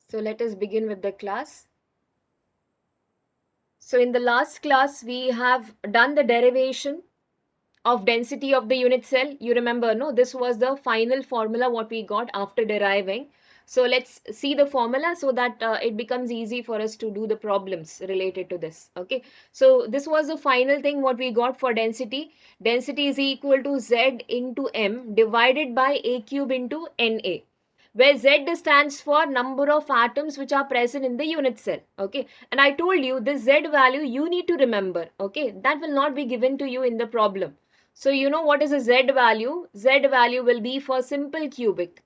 So let us begin with the class. So in the last class, we have done the derivation of density of the unit cell. You remember, no? This was the final formula what we got after deriving. So let's see the formula so that it becomes easy for us to do the problems related to this. Okay. So this was the final thing what we got for density. Density is equal to Z into M divided by A cube into Na, where Z stands for number of atoms which are present in the unit cell. Okay. And I told you this Z value you need to remember. Okay. That will not be given to you in the problem. So you know what is a Z value? Z value will be for simple cubic.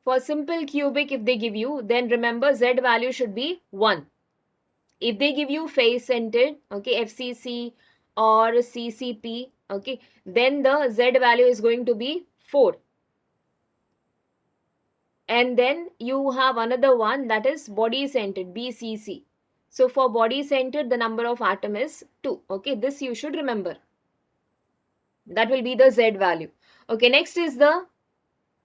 For simple cubic, if they give you, then remember Z value should be 1. If they give you face centered, okay, FCC or CCP, okay, then the Z value is going to be 4. And then you have another one that is body centered, BCC. So for body centered, the number of atom is 2. Okay, this you should remember. That will be the Z value. Okay, next is the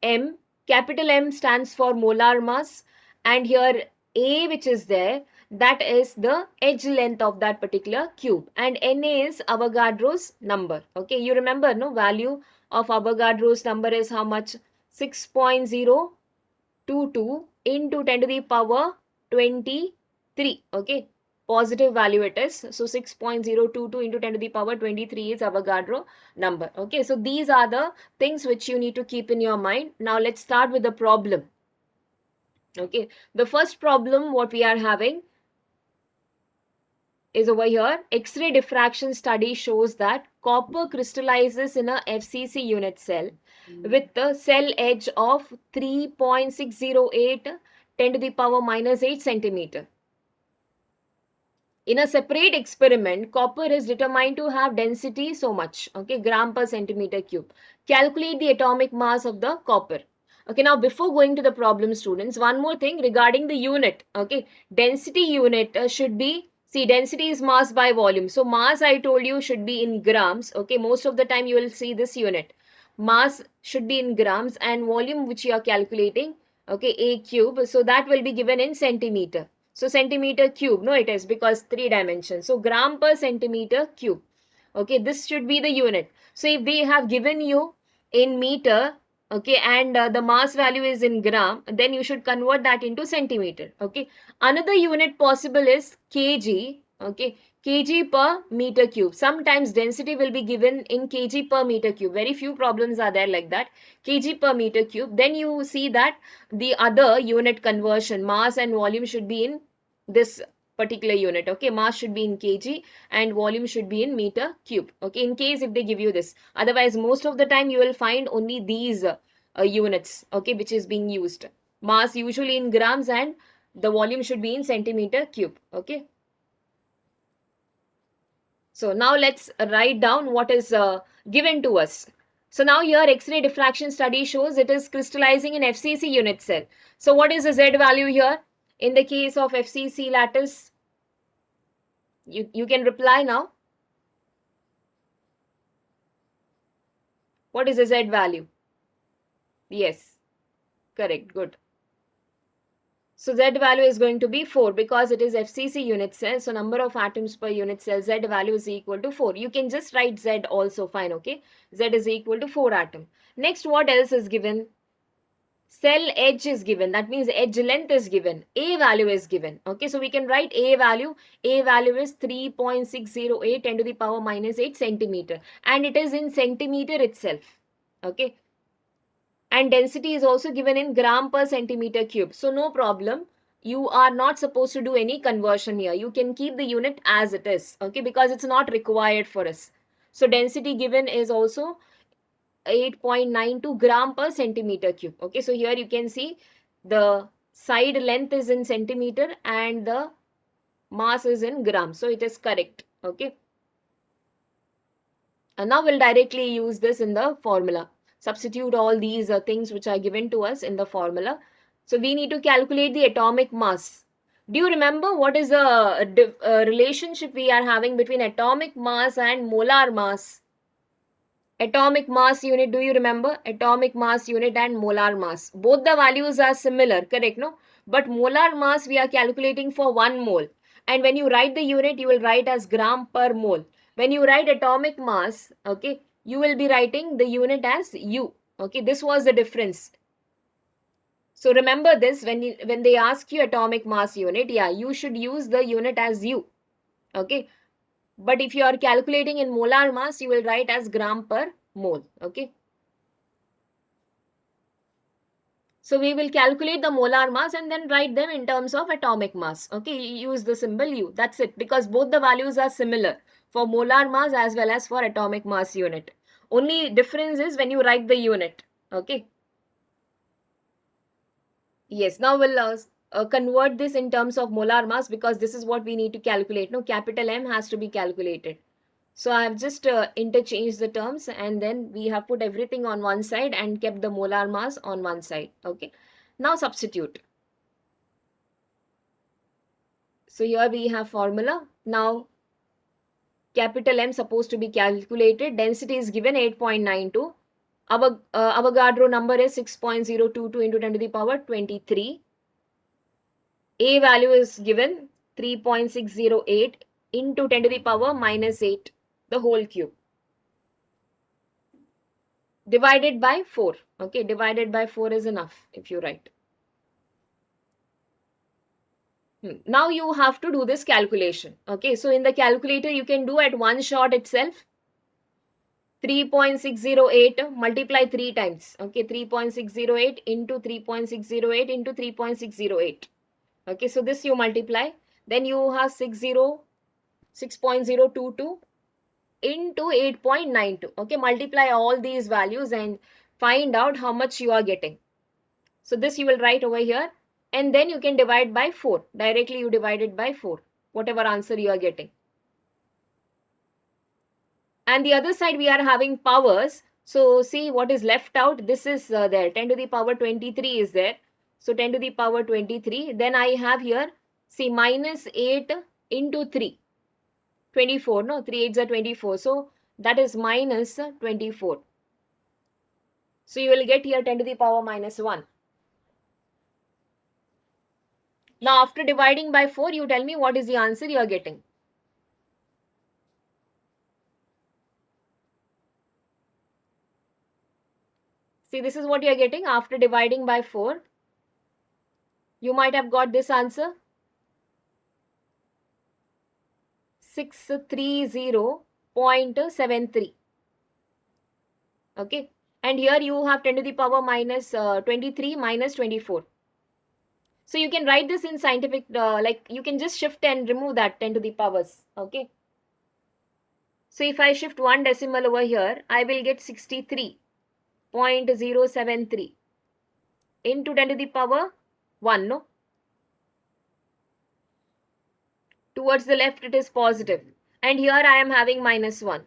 M. Capital M stands for molar mass, and here A which is there, that is the edge length of that particular cube, and Na is Avogadro's number. Okay, you remember, no? Value of Avogadro's number is how much? 6.022 into 10 to the power 23. Okay, positive value it is. So 6.022 into 10 to the power 23 is Avogadro number. Okay, so these are the things which you need to keep in your mind. Now let's start with the problem. Okay, the first problem what we are having is over here. X-ray diffraction study shows that copper crystallizes in a FCC unit cell with the cell edge of 3.608 10 to the power minus 8 centimeter. In a separate experiment, copper is determined to have density so much, okay, gram per centimeter cube. Calculate the atomic mass of the copper. Okay, now before going to the problem, students, one more thing regarding the unit. Okay, density unit should be, see, density is mass by volume. So mass, I told you, should be in grams. Okay, most of the time you will see this unit. Mass should be in grams, and volume which you are calculating, okay, A cube. So that will be given in centimeter. So centimeter cube, no, it is because 3 dimensions. So gram per centimeter cube. Okay, this should be the unit. So if they have given you in meter, okay, and the mass value is in gram, then you should convert that into centimeter. Okay, another unit possible is kg. Okay, kg per meter cube. Sometimes density will be given in kg per meter cube. Very few problems are there like that. Kg per meter cube. Then you see that the other unit conversion, mass and volume, should be in this particular unit. Okay, mass should be in kg and volume should be in meter cube. Okay, in case if they give you this. Otherwise, most of the time you will find only these units, okay, which is being used. Mass usually in grams and the volume should be in centimeter cube. Okay. So now let's write down what is given to us. So now here X-ray diffraction study shows it is crystallizing in FCC unit cell. So what is the Z value here? In the case of FCC lattice, you can reply now. What is the Z value? Yes, correct, good. So Z value is going to be 4 because it is FCC unit cell. So number of atoms per unit cell, Z value is equal to 4. You can just write Z also, fine, okay. Z is equal to 4 atom. Next, what else is given? Cell edge is given. That means edge length is given. A value is given. Okay, so we can write A value. A value is 3.608 10 to the power minus 8 centimeter. And it is in centimeter itself. Okay. And density is also given in gram per centimeter cube. So no problem. You are not supposed to do any conversion here. You can keep the unit as it is. Okay, because it's not required for us. So density given is also 8.92 gram per centimeter cube. Okay, so here you can see the side length is in centimeter and the mass is in gram. So it is correct. Okay. And now we'll directly use this in the formula. Substitute all these things which are given to us in the formula. So we need to calculate the atomic mass. Do you remember what is the relationship we are having between atomic mass and molar mass? Atomic mass unit, do you remember? Atomic mass unit and molar mass. Both the values are similar, correct, no? But molar mass we are calculating for 1 mole. And when you write the unit, you will write as gram per mole. When you write atomic mass, okay, you will be writing the unit as U. Okay, this was the difference. So remember this, when they ask you atomic mass unit, yeah, you should use the unit as U. Okay. But if you are calculating in molar mass, you will write as gram per mole. Okay. So we will calculate the molar mass and then write them in terms of atomic mass. Okay, use the symbol U. That's it, because both the values are similar for molar mass as well as for atomic mass unit. Only difference is when you write the unit. Okay. Yes, now we'll convert this in terms of molar mass, because this is what we need to calculate. No, capital M has to be calculated. So I have just interchanged the terms, and then we have put everything on one side and kept the molar mass on one side. Okay. Now substitute. So here we have formula. Now capital M supposed to be calculated. Density is given 8.92. Our Avogadro number is 6.022 into 10 to the power 23. A value is given 3.608 into 10 to the power minus 8, the whole cube. Divided by 4. Okay, divided by 4 is enough if you write. Now you have to do this calculation. Okay, so in the calculator you can do at one shot itself. 3.608 multiply 3 times. Okay, 3.608 into 3.608 into 3.608. Okay, so this you multiply. Then you have 6.022 into 8.92. Okay, multiply all these values and find out how much you are getting. So this you will write over here, and then you can divide by 4. Directly you divide it by 4, whatever answer you are getting. And the other side we are having powers. So see what is left out. This is there. 10 to the power 23 is there. So 10 to the power 23. Then I have here, see, minus 8 into 3. 24. No, 3 8s are 24. So that is minus 24. So you will get here 10 to the power minus 1. Now after dividing by 4, you tell me what is the answer you are getting. See, this is what you are getting after dividing by 4. You might have got this answer. 630.73. Okay. And here you have 10 to the power minus 23 minus 24. So you can write this in scientific, like you can just shift and remove that 10 to the powers. Okay. So if I shift one decimal over here, I will get 63.073 into 10 to the power 1, no? Towards the left it is positive. And here I am having minus 1.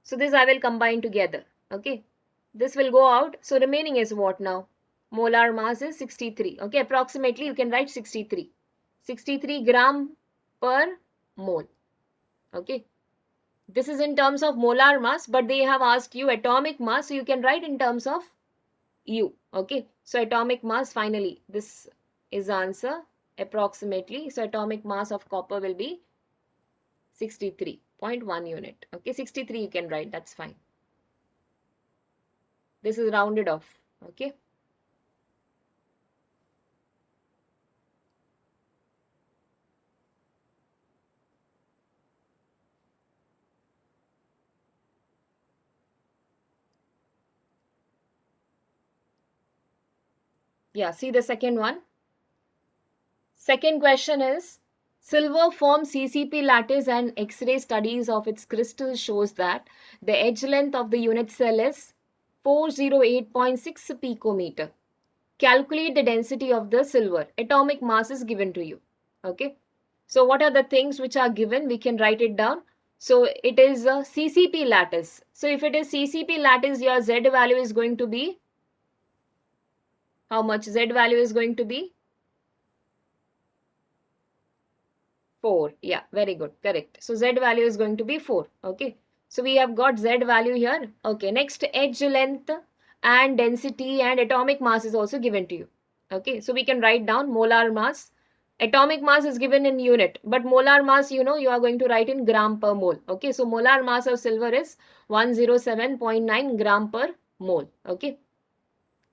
So this I will combine together. Okay. This will go out. So remaining is what now? Molar mass is 63. Okay. Approximately you can write 63. 63 gram per mole. Okay. This is in terms of molar mass, but they have asked you atomic mass. So you can write in terms of U. Okay. So atomic mass, finally, this is the answer approximately. So atomic mass of copper will be 63.1 unit. Okay. 63 you can write. That's fine. This is rounded off. Okay. Yeah, see the second one. Second question is, silver forms CCP lattice and X-ray studies of its crystals shows that the edge length of the unit cell is 408.6 picometer. Calculate the density of the silver. Atomic mass is given to you. Okay. So what are the things which are given? We can write it down. So it is a CCP lattice. So if it is CCP lattice, your Z value is going to be, how much Z value is going to be? 4. Yeah, very good. Correct. So Z value is going to be 4. Okay. So we have got Z value here. Okay, next edge length and density and atomic mass is also given to you. Okay, so we can write down molar mass. Atomic mass is given in unit, but molar mass, you know, you are going to write in gram per mole. Okay, so molar mass of silver is 107.9 gram per mole. Okay,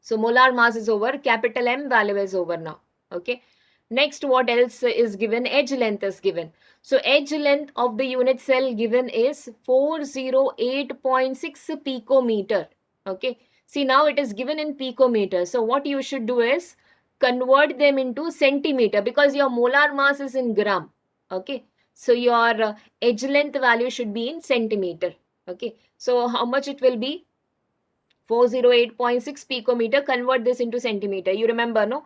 so molar mass is over, capital M value is over now. Okay, next what else is given? Edge length is given. So edge length of the unit cell given is 408.6 picometer. Okay, see now it is given in picometer. So what you should do is convert them into centimeter because your molar mass is in gram. Okay, so your edge length value should be in centimeter. Okay, so how much it will be? 408.6 picometer. Convert this into centimeter. You remember, no?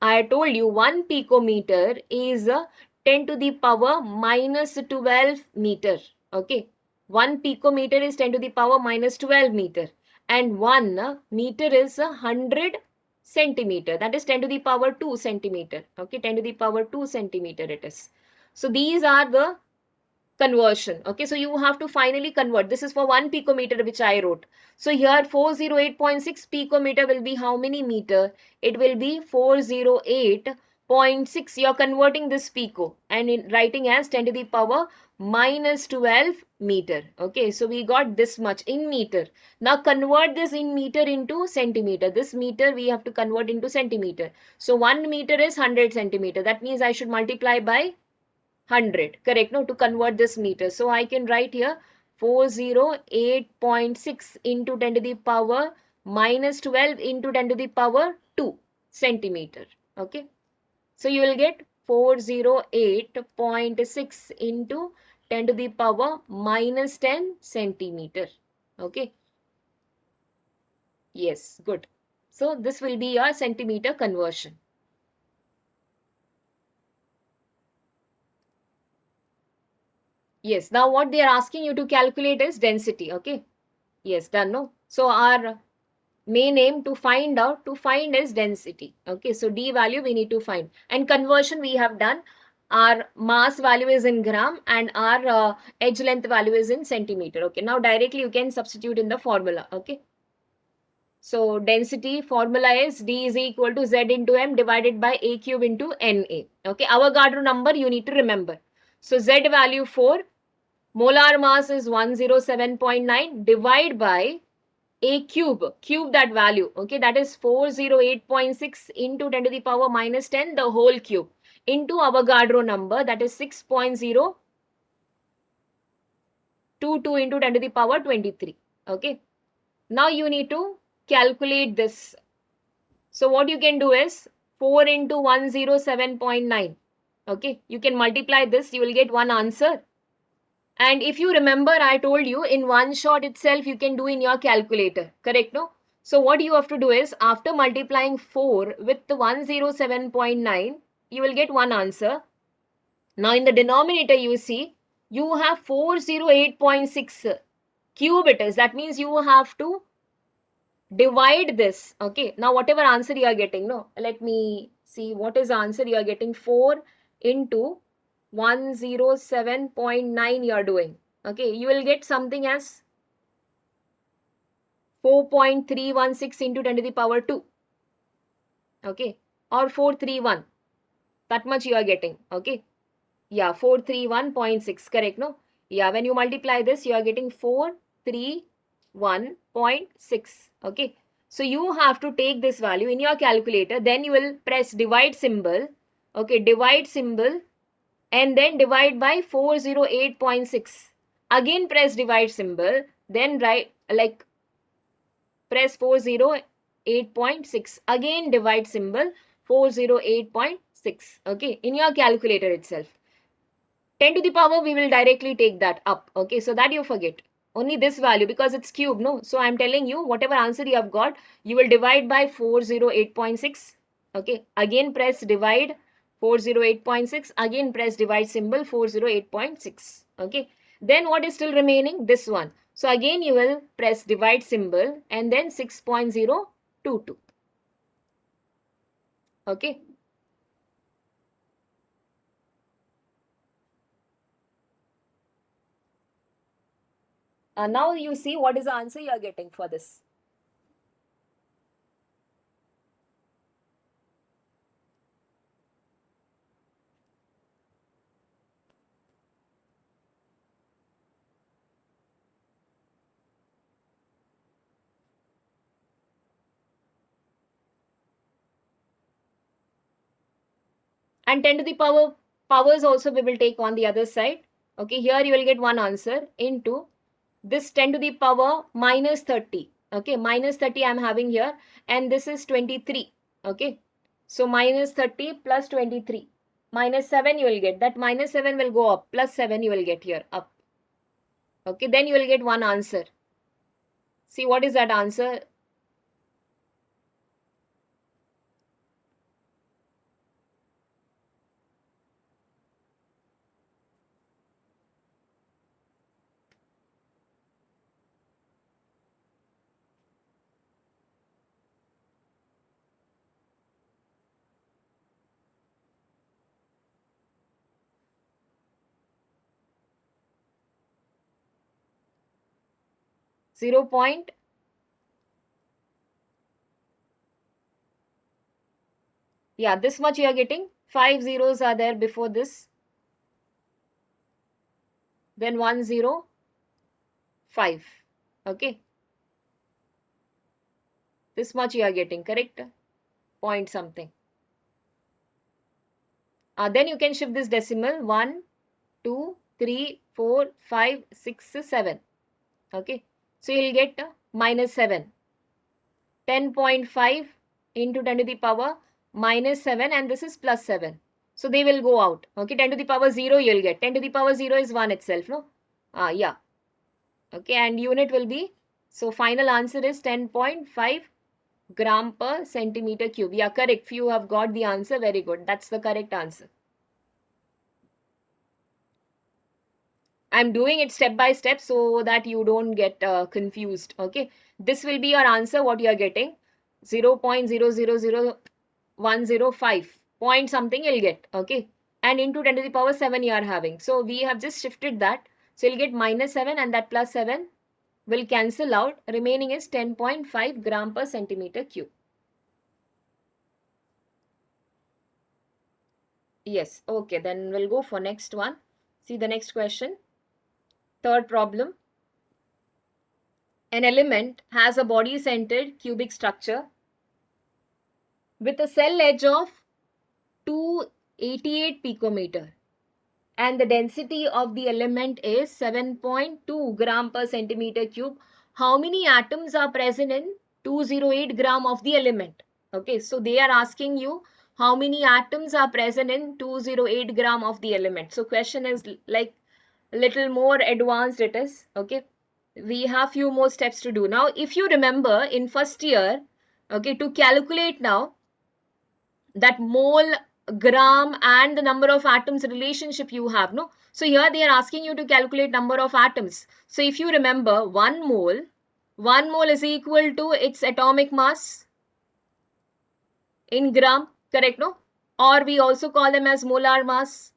I told you 1 picometer is 10 to the power minus 12 meter. Okay. 1 picometer is 10 to the power minus 12 meter. And 1 meter is 100 centimeter. That is 10 to the power 2 centimeter. Okay. 10 to the power 2 centimeter it is. So these are the conversion. Okay, so you have to finally convert. This is for 1 picometer which I wrote. So here 408.6 picometer will be how many meter? It will be 408.6. You are converting this pico and in writing as 10 to the power minus 12 meter. Okay, so we got this much in meter. Now convert this in meter into centimeter. This meter we have to convert into centimeter. So 1 meter is 100 centimeter. That means I should multiply by 100, correct? No, to convert this meter. So I can write here 408.6 into 10 to the power minus 12 into 10 to the power 2 centimeter. Okay. So you will get 408.6 into 10 to the power minus 10 centimeter. Okay. Yes, good. So this will be your centimeter conversion. Yes, now what they are asking you to calculate is density. Okay. Yes, done, no? So our main aim to find is density. Okay, so D value we need to find. And conversion we have done. Our mass value is in gram and our edge length value is in centimeter. Okay, now directly you can substitute in the formula. Okay. So density formula is D is equal to Z into M divided by A cube into NA. Okay, Avogadro number you need to remember. So Z value 4, molar mass is 107.9, divide by A cube that value. Okay, that is 408.6 into 10 to the power minus 10, the whole cube, into Avogadro number, that is 6.022 into 10 to the power 23. Okay, now you need to calculate this. So what you can do is 4 into 107.9. Okay, you can multiply this, you will get one answer. And if you remember, I told you in one shot itself, you can do in your calculator, correct? No? So what you have to do is after multiplying 4 with the 107.9, you will get one answer. Now in the denominator, you see, you have 408.6 cube it is. That means you have to divide this. Okay. Now whatever answer you are getting, no, let me see what is the answer you are getting. 4 into 107.9 you are doing. Okay, you will get something as 4.316 into 10 to the power 2. Okay, or 431. That much you are getting. Okay, yeah, 431.6. Correct, no? Yeah, when you multiply this, you are getting 431.6. Okay, so you have to take this value in your calculator. Then you will press divide symbol. Okay, divide symbol and then divide by 408.6. Again press divide symbol, then write like press 408.6. Again divide symbol 408.6. Okay, in your calculator itself. 10 to the power we will directly take that up. Okay, so that you forget. Only this value because it's cube, no? So I'm telling you whatever answer you have got, you will divide by 408.6. Okay, again press divide 408.6. Again press divide symbol 408.6. Okay, then what is still remaining? This one. So again you will press divide symbol and then 6.022. Okay. Now you see what is the answer you are getting for this. And 10 to the powers also we will take on the other side. Okay, here you will get one answer into this 10 to the power minus 30. Okay, minus 30 I'm having here, and this is 23. Okay, so minus 30 plus 23. Minus 7 you will get. That minus 7 will go up. Plus 7 you will get here up. Okay, then you will get one answer. See what is that answer? 0 point. Yeah, this much you are getting. 5 zeros are there before this. Then 1 0 5. Okay, this much you are getting, correct? Point something. Then you can shift this decimal 1 2 3 4 5 6 7. Okay, so you'll get minus 7. 10.5 into 10 to the power minus 7, and this is plus 7. So they will go out. Okay, 10 to the power 0 you'll get. 10 to the power 0 is 1 itself, no? Yeah. Okay, and unit will be, so final answer is 10.5 gram per centimeter cube. Yeah, correct. Few have got the answer. Very good. That's the correct answer. I'm doing it step by step so that you don't get confused. Okay, this will be your answer. What you are getting, 0.000105 point something you'll get. Okay, and into 10 to the power 7 you are having. So we have just shifted that. So you'll get minus 7, and that plus 7 will cancel out. Remaining is 10.5 gram per centimeter cube. Yes. Okay, then we'll go for next one. See the next question. Third problem. An element has a body-centered cubic structure with a cell edge of 288 picometer, and the density of the element is 7.2 gram per centimeter cube. How many atoms are present in 208 gram of the element? Okay, so they are asking you how many atoms are present in 208 gram of the element. So question is like little more advanced it is. Okay, we have few more steps to do. Now if you remember in first year, okay, to calculate now that mole, gram and the number of atoms relationship you have, no? So here they are asking you to calculate number of atoms. So if you remember, one mole is equal to its atomic mass in gram, correct, no? Or we also call them as molar mass,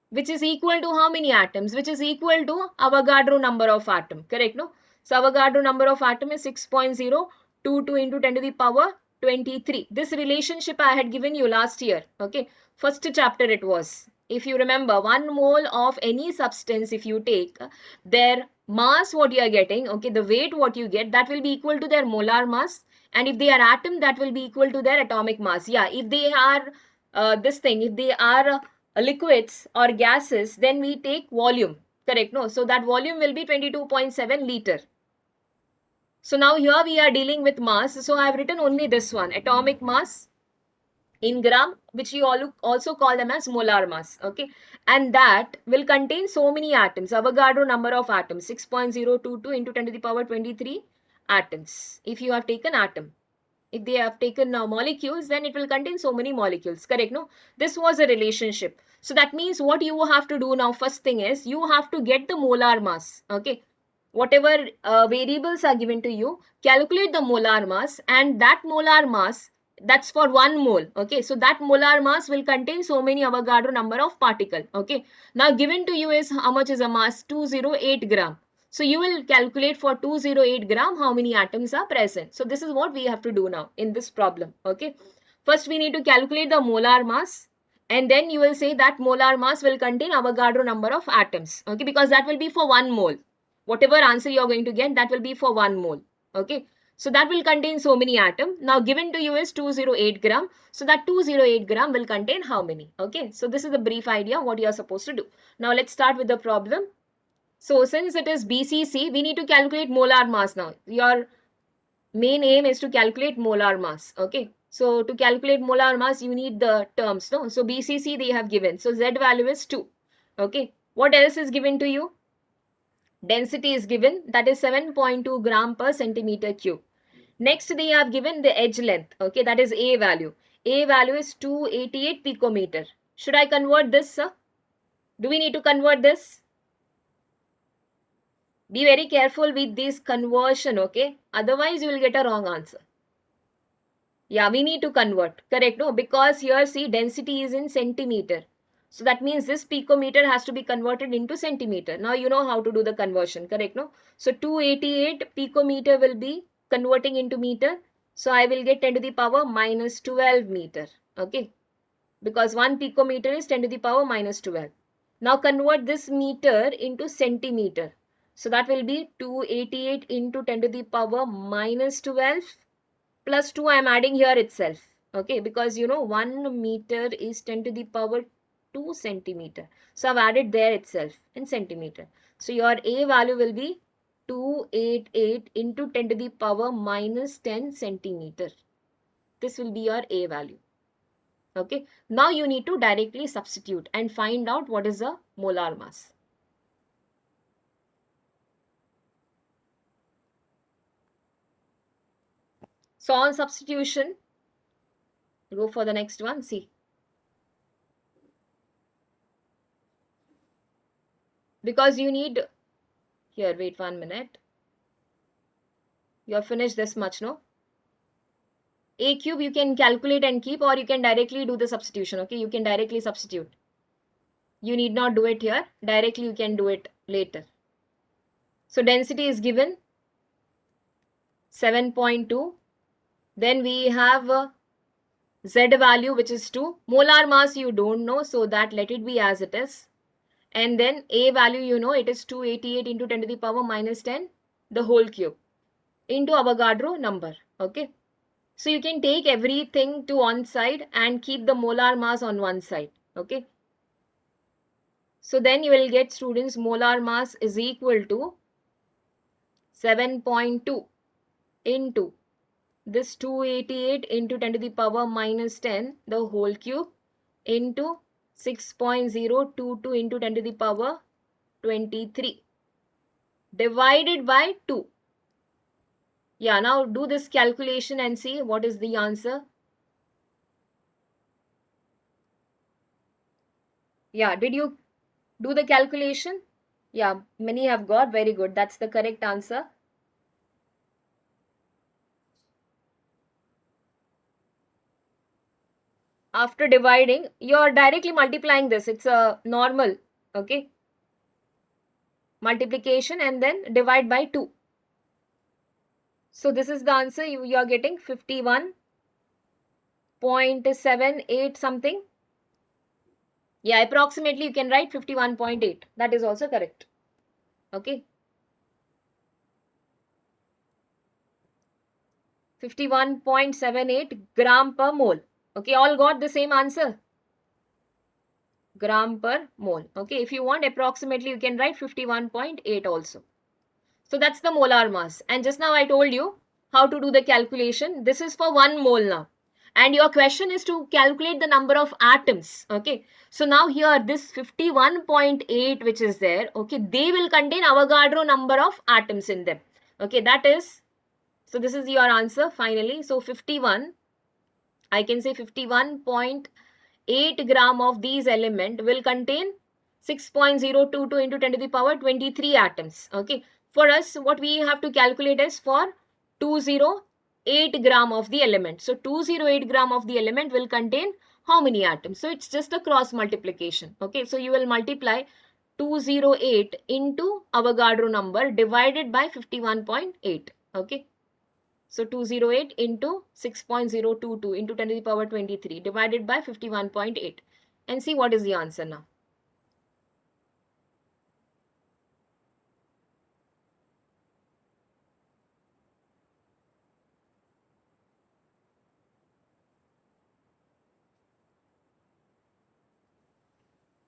which is equal to how many atoms? Which is equal to Avogadro number of atom, correct, no? So Avogadro number of atom is 6.022 into 10 to the power 23. This relationship I had given you last year, okay? First chapter it was. If you remember, 1 mole of any substance, if you take their mass, what you are getting, okay, the weight what you get, that will be equal to their molar mass. And if they are atom, that will be equal to their atomic mass. Yeah, if they are if they are liquids or gases, then we take volume, correct, no? So that volume will be 22.7 liter. So now here we are dealing with mass, so I have written only this one, atomic mass in gram, which you all also call them as molar mass. Okay, and that will contain so many atoms. Avogadro number of atoms, 6.022 into 10 to the power 23 atoms. If you have taken atom, if they have taken molecules, then it will contain so many molecules, correct, no? This was a relationship. So that means what you have to do now, first thing is you have to get the molar mass. Okay, whatever variables are given to you, calculate the molar mass, and that molar mass, that's for 1 mole. Okay, so that molar mass will contain so many Avogadro number of particle. Okay, now given to you is how much is a mass, 208 gram. So you will calculate for 208 gram how many atoms are present. So this is what we have to do now in this problem. Okay. First we need to calculate the molar mass, and then you will say that molar mass will contain Avogadro number of atoms. Okay, because that will be for 1 mole. Whatever answer you are going to get, that will be for 1 mole. Okay. So that will contain so many atoms. Now given to you is 208 gram. So that 208 gram will contain how many? Okay. So this is the brief idea what you are supposed to do. Now let's start with the problem. So since it is BCC, we need to calculate molar mass now. Your main aim is to calculate molar mass. Okay. So to calculate molar mass, you need the terms. No? So BCC they have given. So Z value is 2. Okay. What else is given to you? Density is given. That is 7.2 gram per centimeter cube. Next they have given the edge length. Okay. That is A value. A value is 288 picometer. Should I convert this, sir? Do we need to convert this? Be very careful with this conversion, okay? Otherwise, you will get a wrong answer. Yeah, we need to convert. Correct, no? Because here, see, density is in centimeter. So that means this picometer has to be converted into centimeter. Now you know how to do the conversion, correct, no? So 288 picometer will be converting into meter. So I will get 10 to the power minus 12 meter, okay? Because 1 picometer is 10 to the power minus 12. Now convert this meter into centimeter. So that will be 288 into 10 to the power minus 12 plus 2 I am adding here itself. Okay, because you know 1 meter is 10 to the power 2 centimeter. So I've added there itself in centimeter. So your A value will be 288 into 10 to the power minus 10 centimeter. This will be your A value. Okay, now you need to directly substitute and find out what is the molar mass. So on substitution, go for the next one, see. Because you need, here wait 1 minute. You have finished this much, no? A cube you can calculate and keep, or you can directly do the substitution, okay? You can directly substitute. You need not do it here. Directly you can do it later. So density is given 7.2. Then we have Z value which is 2. Molar mass you don't know, so that let it be as it is. And then A value you know, it is 288 into 10 to the power minus 10, the whole cube, into Avogadro number, okay? So you can take everything to one side and keep the molar mass on one side, okay? So then you will get, students, molar mass is equal to 7.2 into this 288 into 10 to the power minus 10, the whole cube, into 6.022 into 10 to the power 23 divided by 2. Yeah, now do this calculation and see what is the answer. Yeah, did you do the calculation? Yeah, many have got. Very good. That's the correct answer. After dividing, you're directly multiplying this. It's a normal, okay? Multiplication and then divide by 2. So this is the answer. You are getting 51.78 something. Yeah, approximately you can write 51.8. That is also correct. Okay. 51.78 gram per mole. Okay, all got the same answer. Gram per mole. Okay, if you want approximately, you can write 51.8 also. So that's the molar mass. And just now I told you how to do the calculation. This is for 1 mole now. And your question is to calculate the number of atoms. Okay. So now here this 51.8 which is there. Okay. They will contain Avogadro number of atoms in them. Okay. That is, so this is your answer finally. So 51, I can say 51.8 gram of these element will contain 6.022 into 10 to the power 23 atoms. Okay. For us, what we have to calculate is for 208 gram of the element. So 208 gram of the element will contain how many atoms? So it's just a cross multiplication. Okay. So you will multiply 208 into Avogadro number divided by 51.8. Okay. So 208 into 6.022 into 10 to the power 23 divided by 51.8. And see what is the answer now.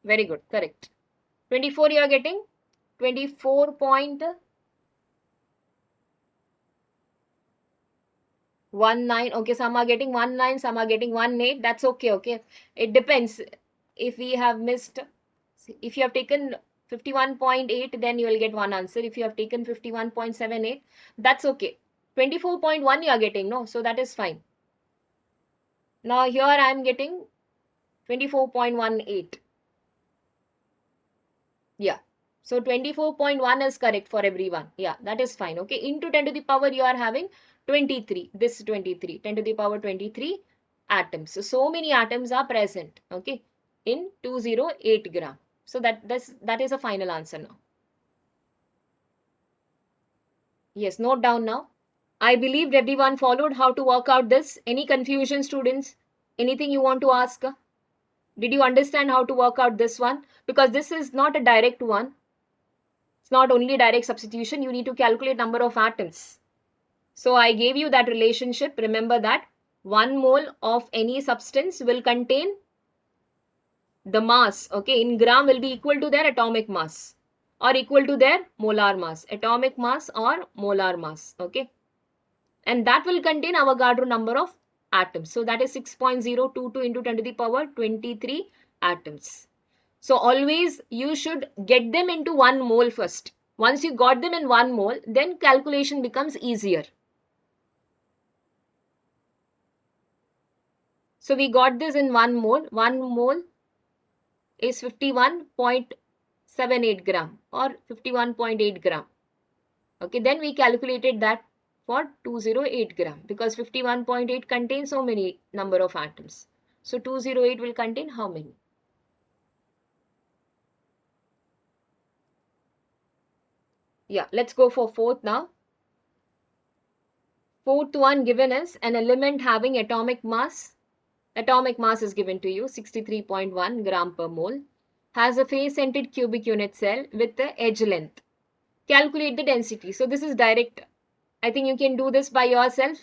Very good. Correct. 24 you are getting? 24.19. Okay, some are getting 19, some are getting 18. That's okay. Okay. It depends. If we have missed, if you have taken 51.8, then you will get one answer. If you have taken 51.78, that's okay. 24.1 you are getting, no? So that is fine. Now here I am getting 24.18. Yeah. So 24.1 is correct for everyone. Yeah, that is fine. Okay. Into 10 to the power, you are having 23. This 23. 10 to the power 23 atoms. So many atoms are present. Okay. In 208 gram. So that is a final answer now. Yes, note down now. I believed everyone followed how to work out this. Any confusion, students? Anything you want to ask? Did you understand how to work out this one? Because this is not a direct one. It's not only direct substitution. You need to calculate number of atoms. So I gave you that relationship. Remember that 1 mole of any substance will contain the mass. Okay, in gram will be equal to their atomic mass or equal to their molar mass. Atomic mass or molar mass. Okay. And that will contain Avogadro number of atoms. So that is 6.022 into 10 to the power 23 atoms. So always you should get them into 1 mole first. Once you got them in 1 mole, then calculation becomes easier. So we got this in 1 mole. 1 mole is 51.78 gram or 51.8 gram. Okay, then we calculated that for 208 gram because 51.8 contains so many number of atoms. So 208 will contain how many? Yeah, let's go for fourth now. Fourth one given is an element having atomic mass. Atomic mass is given to you 63.1 gram per mole. Has a face-centered cubic unit cell with the edge length. Calculate the density. So this is direct. I think you can do this by yourself.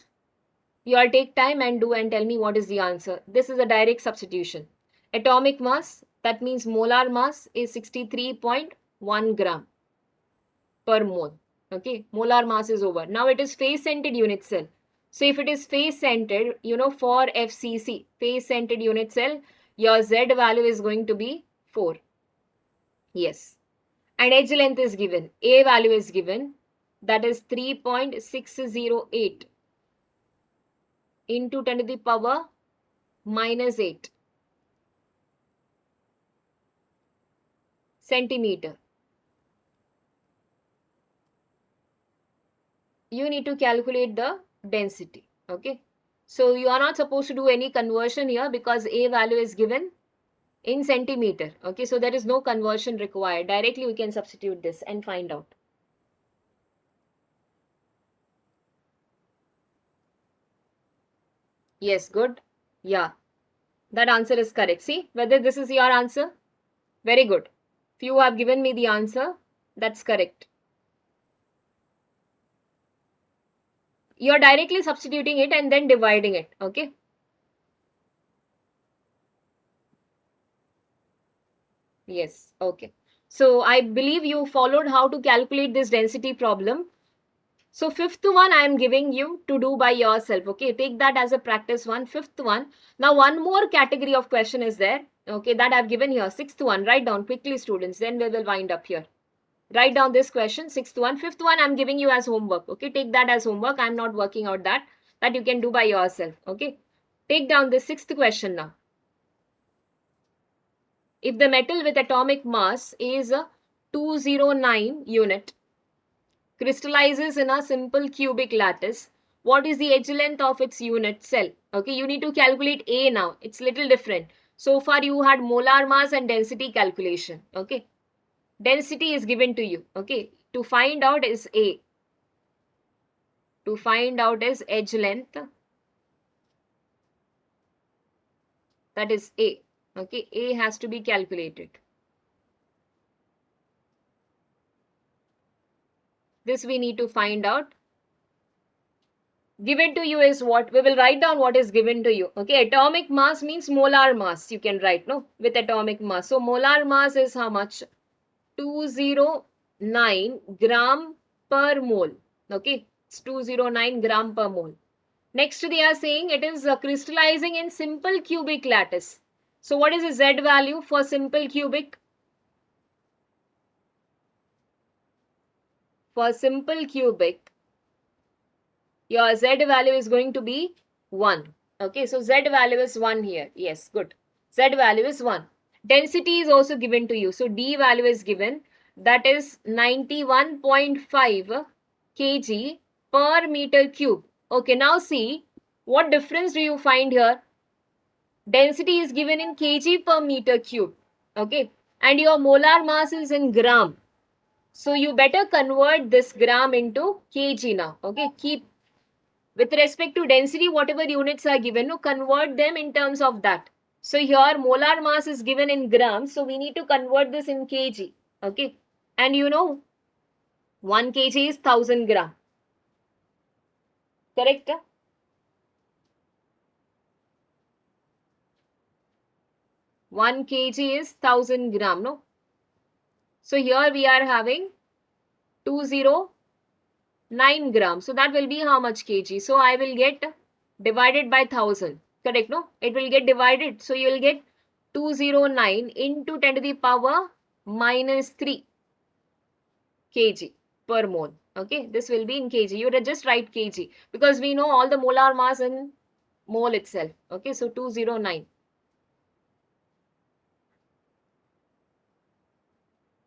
You all take time and do and tell me what is the answer. This is a direct substitution. Atomic mass, that means molar mass is 63.1 gram per mole. Okay, molar mass is over. Now it is face-centered unit cell. So if it is face-centered, for FCC, face-centered unit cell, your Z value is going to be 4. Yes. And edge length is given. A value is given. That is 3.608 into 10 to the power minus 8 centimeter. You need to calculate the density. Okay. So you are not supposed to do any conversion here because A value is given in centimeter. Okay. So there is no conversion required. Directly we can substitute this and find out. Yes, good. Yeah. That answer is correct. See whether this is your answer. Very good. Few have given me the answer. That's correct. You're directly substituting it and then dividing it. Okay. Yes. Okay. So I believe you followed how to calculate this density problem. So fifth one I am giving you to do by yourself. Okay. Take that as a practice one. Fifth one. Now one more category of question is there. Okay. That I've given here. Sixth one. Write down quickly, students. Then we will wind up here. Write down this question. Sixth one. Fifth one I'm giving you as homework. Okay. Take that as homework. I'm not working out that. That you can do by yourself. Okay. Take down the sixth question now. If the metal with atomic mass is 209 unit, crystallizes in a simple cubic lattice, what is the edge length of its unit cell? Okay, you need to calculate A now. It's little different. So far you had molar mass and density calculation. Okay. density is given to you. Okay, to find out is A. To find out is edge length, that is A. Okay, A has to be calculated. This we need to find out. Given to you is what? We will write down what is given to you. Okay, atomic mass means molar mass. You can write, no, with atomic mass. So molar mass is how much? 209 gram per mole. Okay, it's 209 gram per mole. Next, they are saying it is crystallizing in simple cubic lattice. So what is the Z value for simple cubic? For simple cubic, your Z value is going to be 1. Okay, so Z value is 1 here. Yes, good. Z value is 1. Density is also given to you. So D value is given. That is 91.5 kg per meter cube. Okay, now see, what difference do you find here? Density is given in kg per meter cube. Okay, and your molar mass is in gram. So you better convert this gram into kg now. Okay, keep with respect to density, whatever units are given, no, convert them in terms of that. So here molar mass is given in grams, so we need to convert this in kg. Okay, and you know 1 kg is 1000 gram. Correct? 1 kg is 1000 gram, no? So here we are having 209 grams. So that will be how much kg? So I will get divided by 1000. Correct, no? It will get divided. So you will get 209 into 10 to the power minus 3 kg per mole. Okay, this will be in kg. You would just write kg because we know all the molar mass in mole itself. Okay, so 209.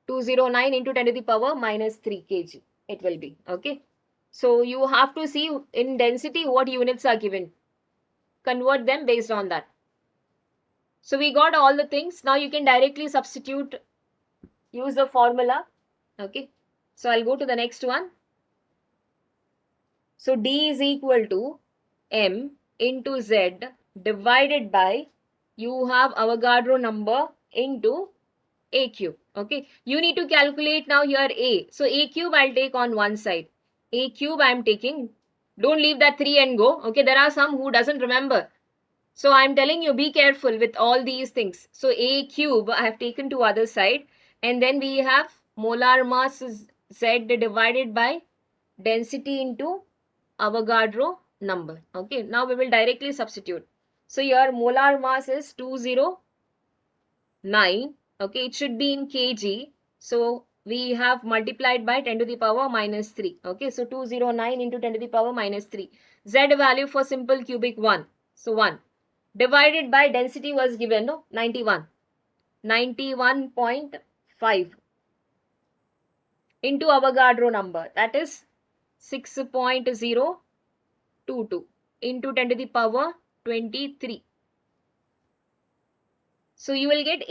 209 into 10 to the power minus 3 kg. It will be. Okay. So you have to see in density what units are given. Convert them based on that. So we got all the things. Now you can directly substitute, use the formula. Okay. So I'll go to the next one. So D is equal to M into Z divided by, you have Avogadro number into A cube. Okay. You need to calculate now here A. So A cube I'll take on one side. A cube I'm taking. Don't leave that 3 and go. Okay. There are some who doesn't remember. So I'm telling you, be careful with all these things. So A cube I have taken to other side. And then we have molar mass is Z divided by density into Avogadro number. Okay. Now we will directly substitute. So your molar mass is 209. Okay. It should be in kg. So we have multiplied by 10 to the power minus 3. Okay. So 209 into 10 to the power minus 3. Z value for simple cubic 1. So 1. Divided by density was given, no? 91. 91.5 into Avogadro number. That is 6.022 into 10 to the power 23. So you will get